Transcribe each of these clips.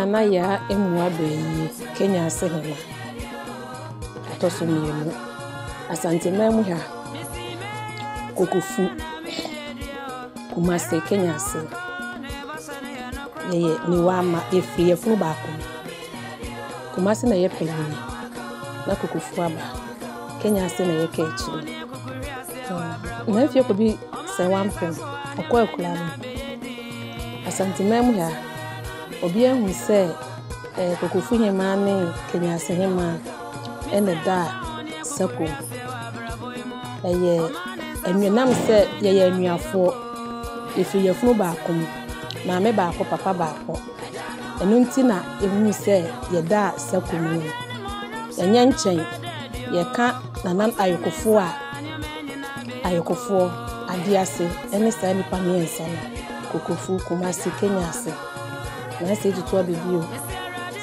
Nana ya emua beyi Kenya sehema atoso mienu Asante Memu ha Kokofu Kumase Kenya se ye ni wama efri efunu baako Kumase na ye penini na Kokofu aba Kenya se na ye ka ekyiri na efie ko bi se wampem okọ ekula no Asante Memu ha obi ahu se Kokofu hema ne Kenya se hema ene da sako enwenam se ye anuafo efiri yefunu baako maame baako papa baako enu nti na ehunu se ye da sako mu enye nchen ye ka nanan ayokofo adiase ene sa nipa miensa na Kokofu Kumase Kenya se na se tutu abibio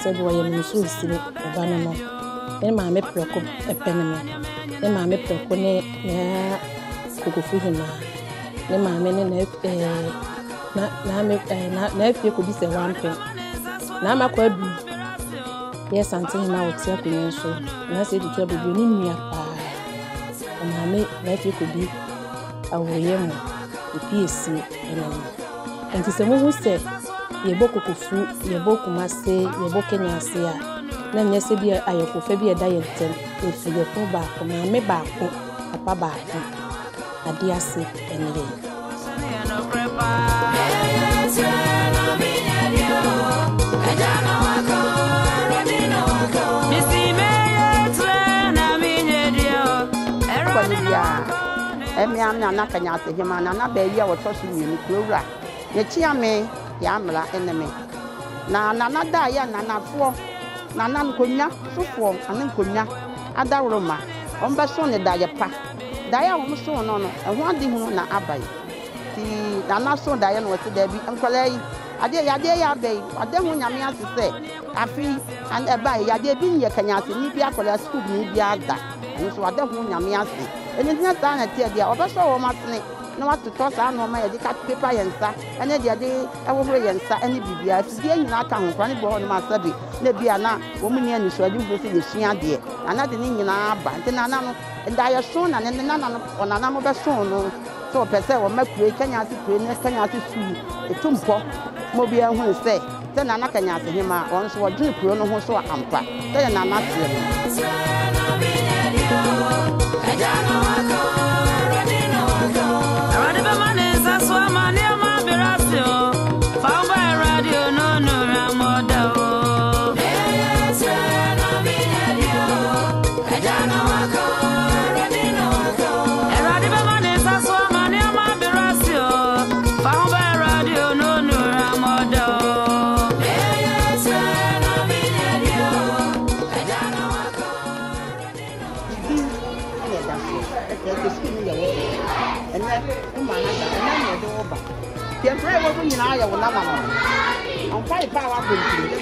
se bo ye munsu sire obano no ene maame preko epeneme ene maame preko ne Kokofu hima ne maame ne na efie ko bi se wampe na makwa du ye sante hima wotia kunye so na se tutu abibio ni nua pa maame na efie ko bi awoye mu epiesi ene enti se mu se yebo Kokofu yebo Kumase yebo Kenya se a na nyese bi ayokofa bi eda yentem efie fo baako maame baako papa baako adiase enye Emiam na Kenya se hima na ba yi a wotoso mienu kurawura ye chiame ya amra eneme na da ya nanafo nana nkonya sofo ane nkonya adaroma omba so ne da ye pa da ya wo so no eho ade hu na abai ti nana so da ye no se da bi enkwala yi ade ya bai ade hu nyame asese afi and eba ya de bi nye Kenya se ni bi akola school ni bi ada nso ade hu nyame ase eni tia ta na tie dia oba so wo matene na watoto sa no ma ye di cut paper yensa ene dia de ewohoro yensa ene bibia fidie nyina aka ho kwa ne bo ho no ma sabi na bia na wo mu ni ani so adi go se ye sua de ana de ni nyina aba nte na no nda ye so na ne na no onana mo be so no so pese wo makure Kenya se kure ne Kenya se su etumpo mo bia hu se te na Kenya se hima on so wo dwene kure no ho so ampa te na na se Temporary work in Aya will not know. On 5 hours,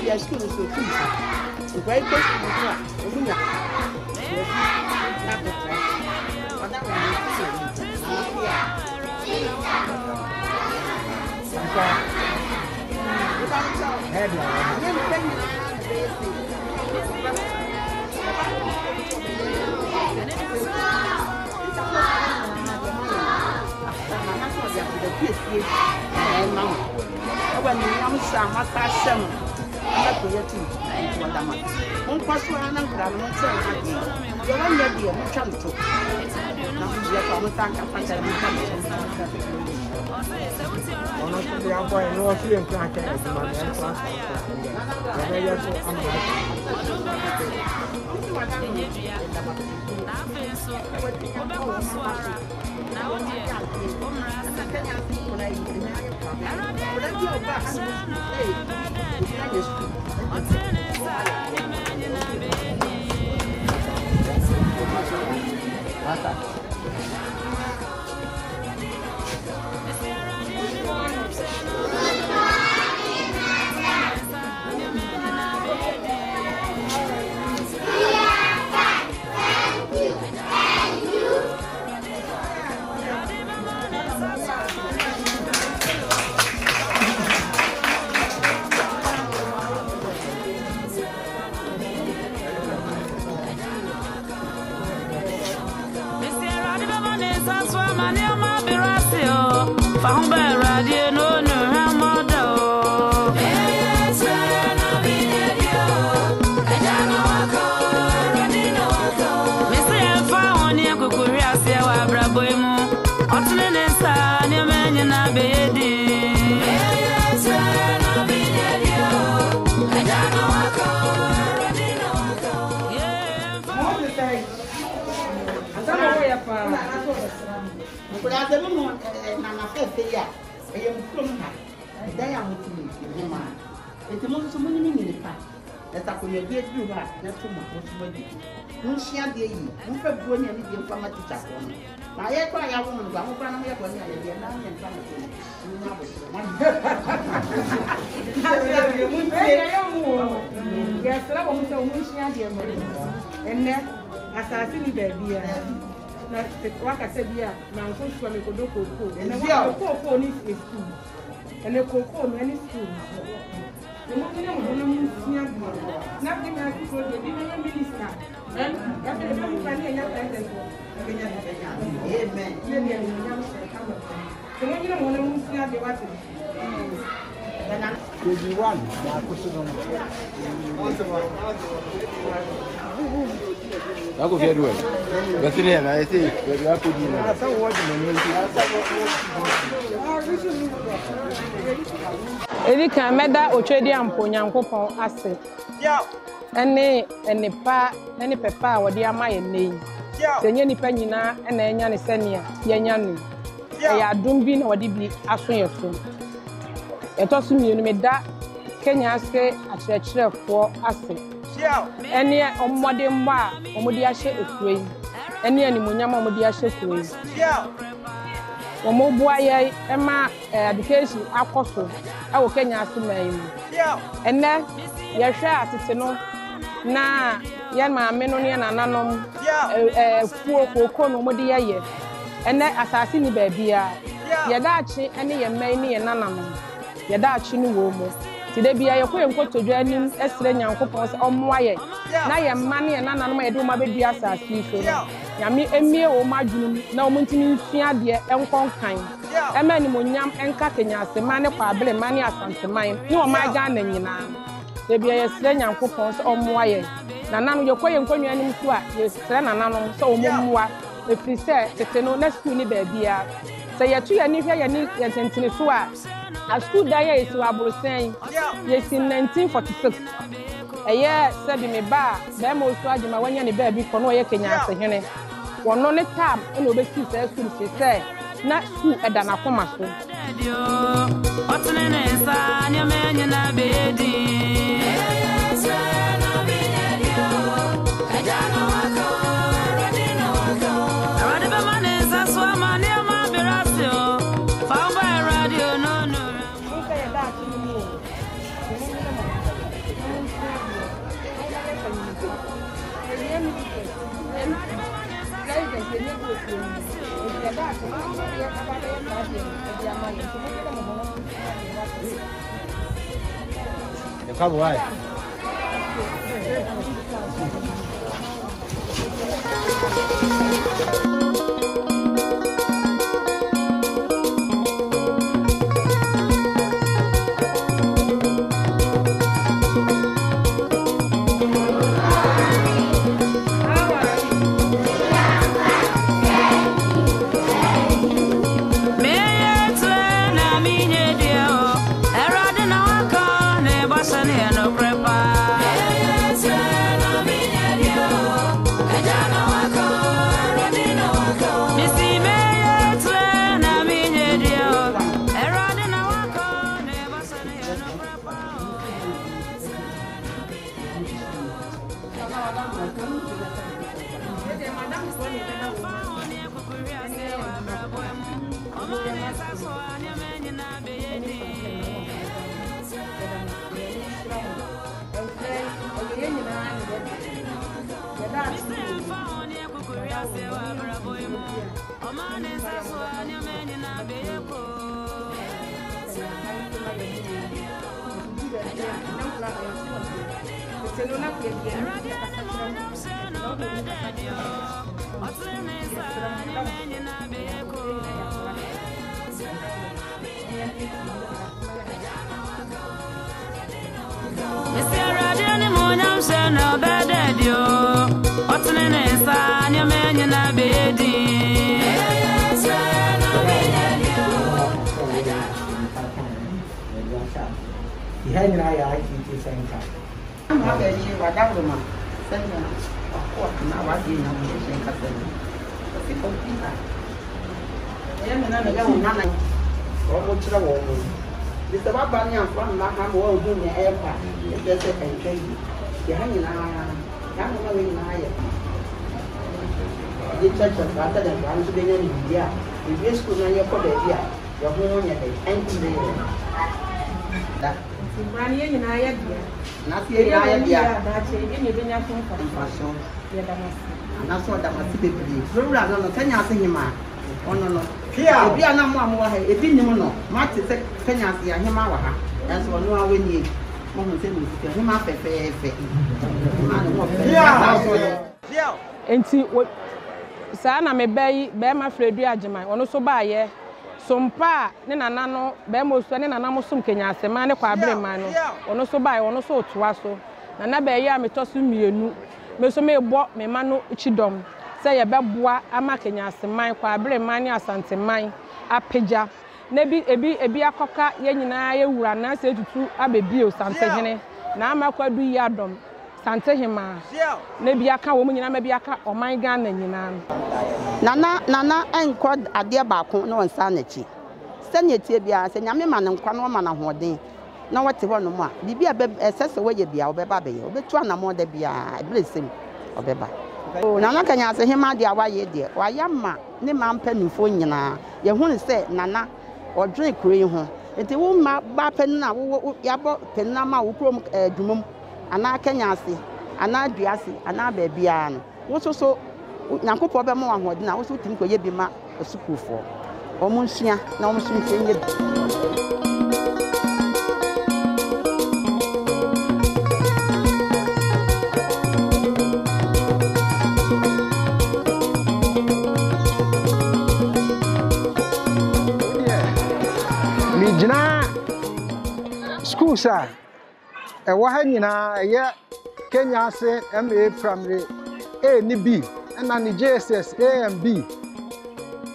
the school is so cheap. The great question is when I'm some master, I'm not creating what I'm at. One person and I'm not saying, you're one year, I'm trying to. Now, I'm thank you for the honestly, I'm going to see him trying to get money and na wakase bia na nkosu me kodoko na wakoko ni school ene koko no any school no mo tene mo na mo sia na bi na ko de bi na minister en ya be ba mu kan ya president amen ye ni ni ya mo se ka mo to mo ni mo na mo sia de wate na ko di wan ya ko so no Ako vya duwe. Gasine na ese ya ko di na. Asa wo di mo ni. Edi kan meda otwedi ampo Nyankopon ase. Ene enipa ene pepa a wodi ama ye nei. Senye nipa nyina ena enya ne senia ye nya no. Ya adum bi na wodi bi aso ye so. Etosu mienu meda Kenya ase akyerɛkyerɛfoɔ ase. Ene omode mba omode ahye ekure. Ene animonyam omode ahye ekure. Omo bua ye ema education akoso awo Kenya ase man mu. Ene ye hwɛ atete no na ye maame no ne nananom fuo koko no omode ye. Ene asase ni baabia. Ye daachi ene ye man ne ye nananom. Ye daachi no wo mo. Tide bia ye koye nkotodwa anim esre Nyankopon se ommoa ye na ye mma ne ye nananom ye de ma bedua asase so no nyame emie wo madwunum na wo ntimi nsua de enkonkan ema ni monyam enka Kenya ase ma ne kwa abele ma ne asanteman ne wo ma ga na nyina de bia ye sre Nyankopon se ommoa ye nananom ye koye nkonwa anim so a ye sre nananom se ommoa efiri se tete no na school ni baabia se ye tu ye ni hwe ye ni ye tentene so a school day is Abrosen. Yes, in 1946. A year said me ba, them also Ajima when you baby for no Kenya say hene. One on a time and obesity says school she say, not school at Danakoma. What's the name? Son, your man, you're not baby. Acabou aí. It's Enti saa na me bayi be ma Fredu Agyemai ono so ba ye sompa ne nana no be mo so ne nana mo som Kenya asema ne kwa abrema no ono so ba ye ono so otoa so nana be ye a metoso mienu me so me bo me ma no chidom se ye beboa ama Kenya aseman kwa abrema ne asanteman apagya na ebi akoka ye nyina ye wura na se tutu abebio santehene na amakwadu yi adom santehema na bi aka wo nyina ma bi aka oman Ghana nyina nana enko ade baako na wonsa na chi senya tie bia se nyame ma ne nkwa no ma na hoden na wote ho no mu a bibia esese wo ye bia obeba be ye obetu anamo da bia eblesem obeba nana Kenya ase hema de awaye de wayama ne ma mpanimfo nyina ye hu se nana odwen kure ho enti wo ma ba pen na wo yabo pen na ma wo krom adwumum ana Kenya ase ana duase ana ba bia no wo so nyankopɔ be mo ahode na wo so tim ko ye bi ma asukufo omo nsua na omo so ntie nye Mijina school sa ewo ha nyina eye Kenya ase MA primary A ni B na ni JSS A and B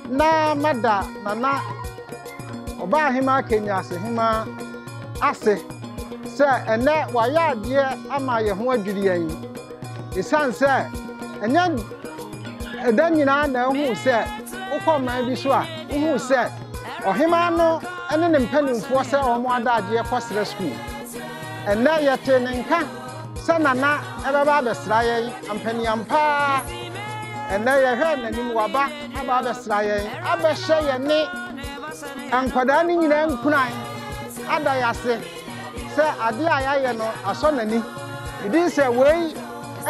na mada nana oba hima Kenya ase hima ase se ene waya ade ama ye ho adwiri yan isan se enya eda nyina na hu se ukọman bi so a hu se ohima no ene ne mpanimfo se omo adaje kwasere school ene yete nenka se nana ebeba besra yen ampaniampa ene ye hwe nanim waba aba besra yen abehye ye ne ankwada ni nyina nkunan ada yase se ade ayaye no aso nani idi se wei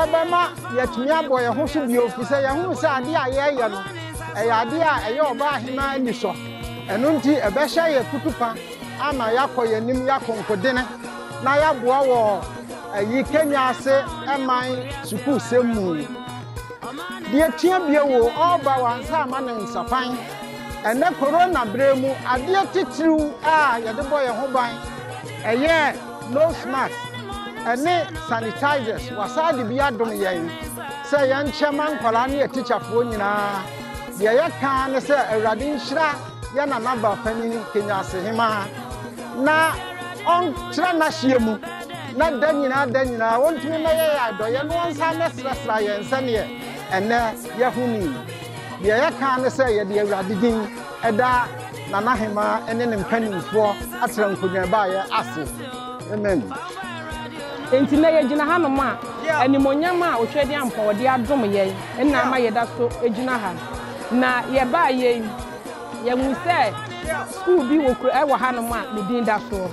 ebema yetumi aboye ho so bi ofise ye hu se ade ayaye no ade a eye oba ahina ani so eno nti ebehye ye kutupa ama yakoye nim yakonkodene na yaboa wo ayi Kenya ase eman suku semu die tia bie wo oba wansa ama ne nsafan ene corona bremu ade titiriu a yede boye ho ban eye nose mask ene sanitizers wasade bia dom yen se yan chairman kwala ne teacherfo nyina ye yeka ne se awrade nhira ya na naba fani Kenya ase hima na on tira na hiemu na danyina wontumi na ye adoye no onsa na srasra ye nsane ene ye huni ye yeka ne se ye de awrade din eda nana hima ene ne mpanimfo atra nkonya ba ye ase amen enti na ye gina ha no ma animonyam a otwede ampa wode adom ye enna ma ye da so egina ha na ye ba ye mu se school bi wo ha no ma me din da so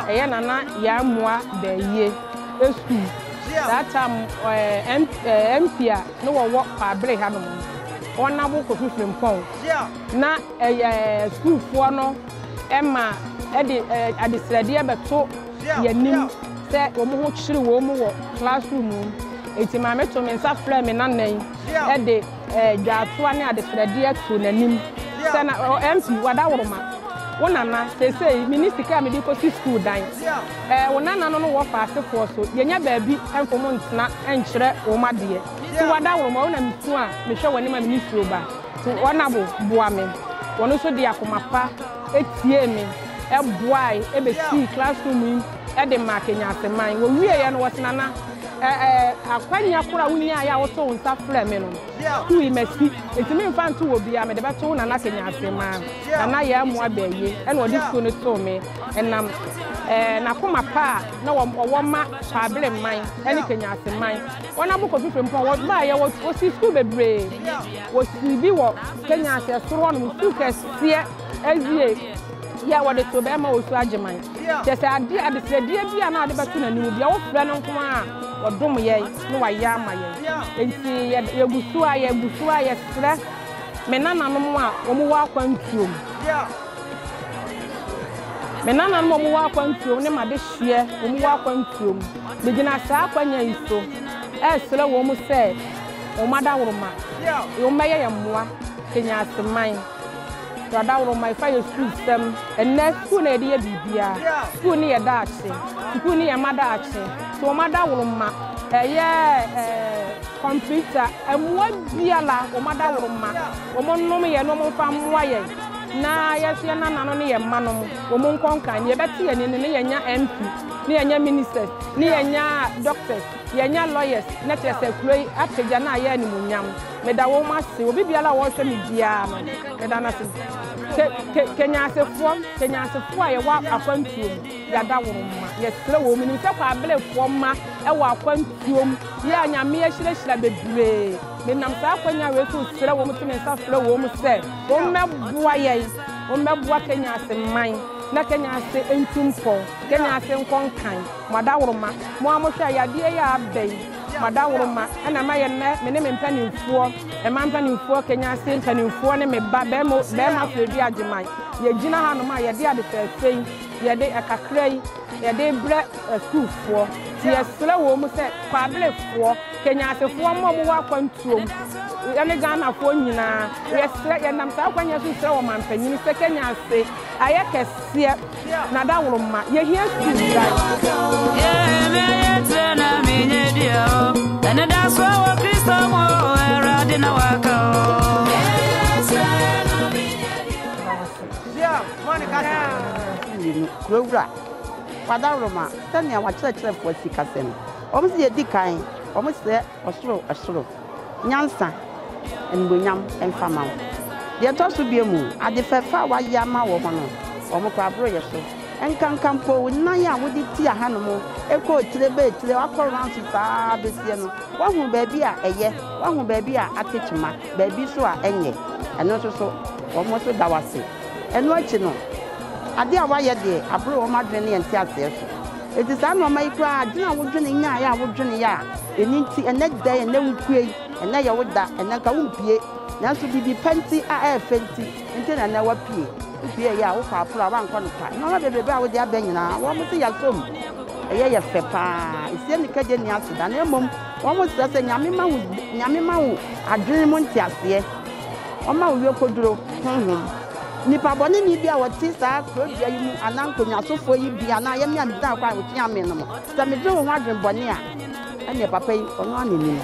eye nana ya moa da ye school that time MP no wo fabre ha no wona bo ko fifrim pon na school fo no ema de adisrade e beto yanim se wo mo ho kyire wo mo wo classroom enti ma meto me nsa fra me nanan e de dwaatoa ne adisrade e to nanim se na MP wada woroma wonana sese ministika me di ko si school dan wonana no wo fa asefo so yenya baabi enfomo ntena enkyere wo made ti wada wo ma wona misu a me hwe woni ma ministry oba ti wonabo boa me wono so di akomapa etie me boai ebesi classroom e de ma Kenya aseman wo wie ye no wosenana akwanya kura wunya ya woto nsa frɛ me no tu imesi etimi mfa nto wo bia me de beto na Kenya aseman na ya mu abaye ene odi school no to me enam na koma pa na wo ma pabele man ene Kenya aseman wona bu ko fife mpo wo ba ye wo si school bebre wo si bi wo Kenya asesoro no school kɛseɛ ezie ya wo de to be ma wo su ageman kyese ade adesradie bia na ade beto na nimu bia wo frɛ no nko a odom ye no wa ya ma ye enti ye busu a ye sre me nananom a omu wa kwantuom me nananom omu wa kwantuom ne ma de hye omu wa kwantuom be gina saa kwanya iso sre wo mu se o mada woroma yo meye ye moa Kenya aseman da woroma ifa ye school sem enne school na de ye bibia school ni ye daache school ni ye madaache so mada woroma computer emwa biala o mada woroma o monnom ye no momfa mwa ye na yesu na nano ne ye manom o mon konkan ye beti ye ne ye nya MP ne ye nya ministers ne ye nya doctors ye nya lawyers na tese kuroi apeja na ye ni munyam me da wo ma se obi biala wo se me bia no me da na se Kenya asefo a ye wa akwantuom ya da woroma ye sere wo mi ni se kwa abelefo ma e wa akwantuom ye anyame ye hyirehira bebre me nam sa akwanya we so sere wo mutune sa sere wo mu se wo meboa ye wo meboa Kenya aseman na Kenya ase entumpo Kenya ase nkonkan mada woroma mo amohwa ya de ya abai mada woroma na ma ye ne me mpanimfuo e ma mpanimfuo Kenya ase mpanimfuo ne me ba be ma fredi ageman ye gina ha no ma ye de ade fefei ye de akakrai ye de bre school fo ti ye sere wo mu se kwabelefo Kenya asefo mo wa kwantuom ene Ghana fo nyina ye sere ye nam sa kwanya so sere wo manpanyin se Kenya ase aye kese na da woroma ye hia school yeah me ye na minye dia ene da so wo Kristo mo era de na waka Kura Father Roma, send me a church for Sikasen. Almost the Dikai, almost there, Osro, Nyansa, and William and Fama. They are tossed to be a moon at the Fafa Yama woman, almost a brother so. And can come for Naya with the tea animal, echo to the bed to the upper round to Fabisiano. One who baby a year, one who baby a teachma, baby so a any, and also so almost that was it. And what you know. Ade awaye de abro o madwene enti ase so eti sa no mai kra adina wodwene nya ya wodwene ya eninti ene da ene wukuei ene ye woda ene ka wumpie nanso bibi panti a fenti enti na na wapie upie ya wo fa apro aba nkɔ no pa no bebe a wode aba nyina wo mo se ya som eye ye fe pa esi ni kaje ni ase da na emom wo mo se se nyame ma wo adwene mo nti ase o ma wo koduro nipa boni ni bia woti sa krobia yi mu anankonya sofo yi bia na ye mia meda kwa woti ame no mo sa me do ho adwen boni a ene papa yi ono aneni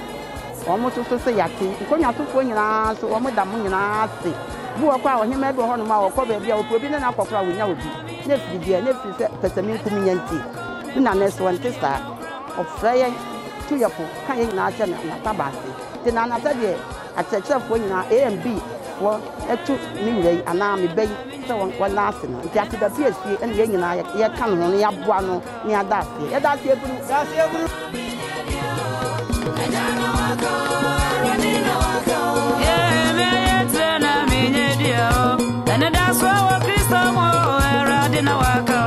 o mo so se yate nkonya sofo nyina so o mo da mo nyina ase bu o kwa ohima be ho no ma o ko ba bia o probi na akokora wonya obi na fi bia na fi se pesami nkumi nyanti na na so wonte sa o fraye tu yafo kan ye nyina ache na tabase te na na ta de achechefo nyina AMB wo etu mi rei ana mi bei so won last no nti ati da piesie ene ye nyina ye kan no ya boa no ni adase ye dase eburu yeah me ye tena mi nye dia ene da so wo Kristo mo era de na waka